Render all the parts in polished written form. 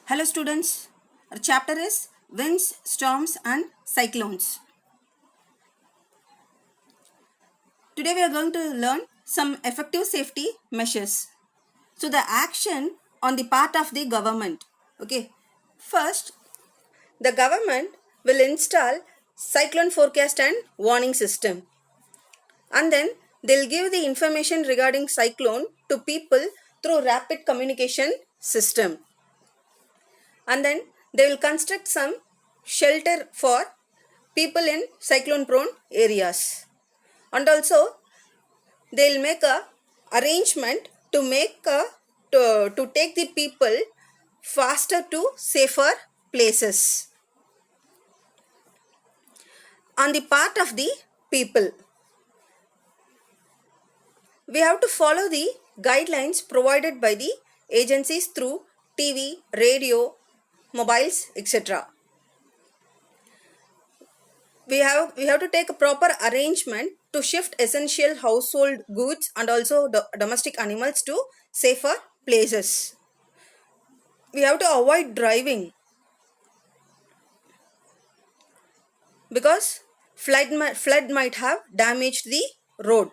Hello students, our chapter is Winds, Storms and Cyclones. Today we are going to learn some effective safety measures. So the action on the part of the government. Okay, first the government will install cyclone forecast and warning system, and then they'll give the information regarding cyclone to people through rapid communication system, and then they will construct some shelter for people in cyclone prone areas, and also they'll make a arrangement to to take the people faster to safer places. On the part of the people, we have to follow the guidelines provided by the agencies through TV, radio, mobiles, etc. We have to take a proper arrangement to shift essential household goods and also domestic animals to safer places. We have to avoid driving because flood might have damaged the road.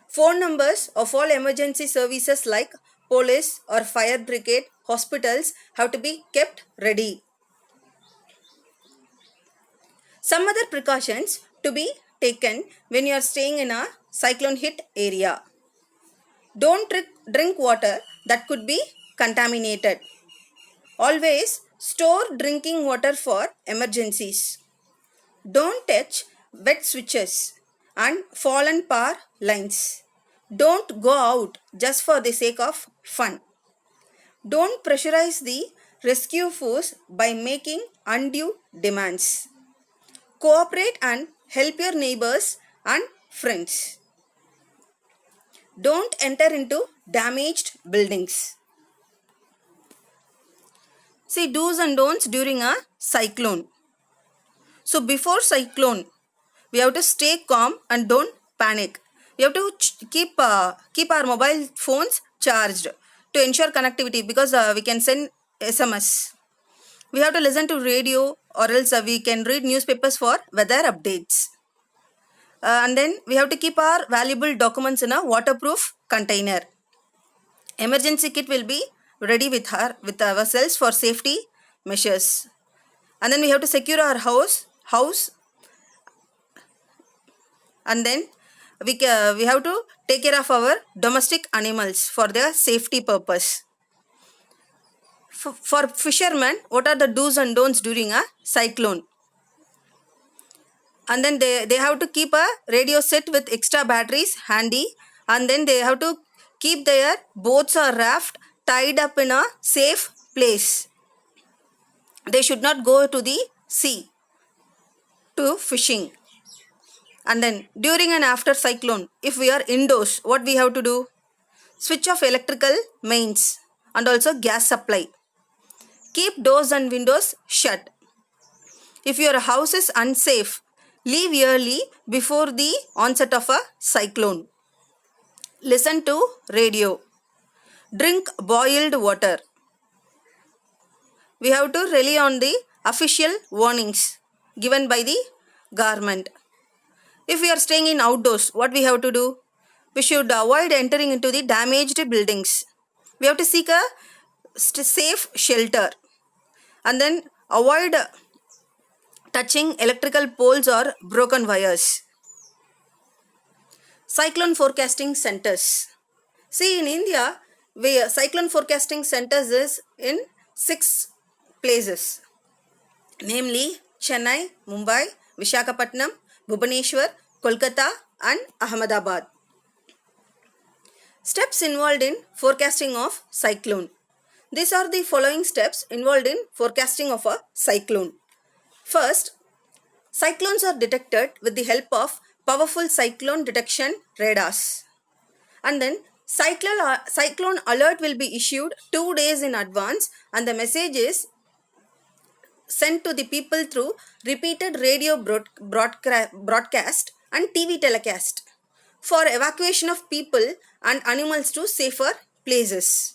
Phone numbers of all emergency services like police or fire brigade, hospitals have to be kept ready. Some other precautions to be taken when you are staying in a cyclone hit area. Don't drink water that could be contaminated. Always store drinking water for emergencies. Don't touch wet switches and fallen power lines. Don't go out just for the sake of fun. Don't pressurize the rescue force by making undue demands. Cooperate and help your neighbors and friends. Don't enter into damaged buildings. See, do's and don'ts during a cyclone. So before cyclone, we have to stay calm and don't panic. We have to keep our mobile phones charged to ensure connectivity, because we can send SMS. We have to listen to radio, or else we can read newspapers for weather updates. And then we have to keep our valuable documents in a waterproof container. Emergency kit will be ready with ourselves for safety measures. And then we have to secure our house, and then we have to take care of our domestic animals for their safety purpose. For fishermen, what are the do's and don'ts during a cyclone? And then they have to keep a radio set with extra batteries handy, and then they have to keep their boats or raft tied up in a safe place. They should not go to the sea to fishing. And then during and after cyclone, if we are indoors, what we have to do? Switch off electrical mains and also gas supply. Keep doors and windows shut. If your house is unsafe, leave early before the onset of a cyclone. Listen to radio. Drink boiled water. We have to rely on the official warnings given by the government. If we are staying in outdoors, what we have to do? We should avoid entering into the damaged buildings. We have to seek a safe shelter, and then avoid touching electrical poles or broken wires. Cyclone forecasting centers. See, in India, cyclone forecasting centers is in 6 places, namely Chennai, Mumbai, Visakhapatnam, Bhubaneswar, Kolkata and Ahmedabad. Steps involved in forecasting of cyclone. These are the following steps involved in forecasting of a cyclone. First, cyclones are detected with the help of powerful cyclone detection radars. And then cyclone alert will be issued 2 days in advance, and the message is sent to the people through repeated radio broadcast and TV telecast for evacuation of people and animals to safer places.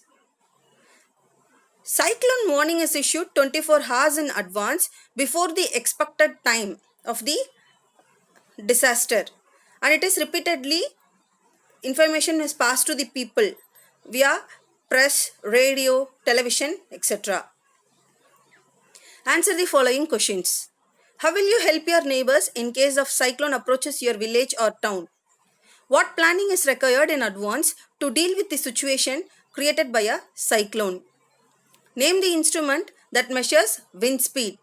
Cyclone warning is issued 24 hours in advance before the expected time of the disaster, and it is repeatedly information is passed to the people via press, radio, television, etc. Answer the following questions. How will you help your neighbors in case of cyclone approaches your village or town? What planning is required in advance to deal with the situation created by a cyclone? Name the instrument that measures wind speed.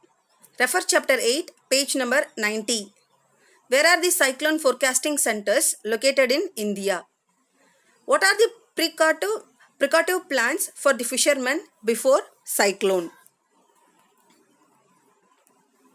Refer chapter 8, page number 90. Where are the cyclone forecasting centers located in India? What are the precautive plans for the fishermen before cyclone?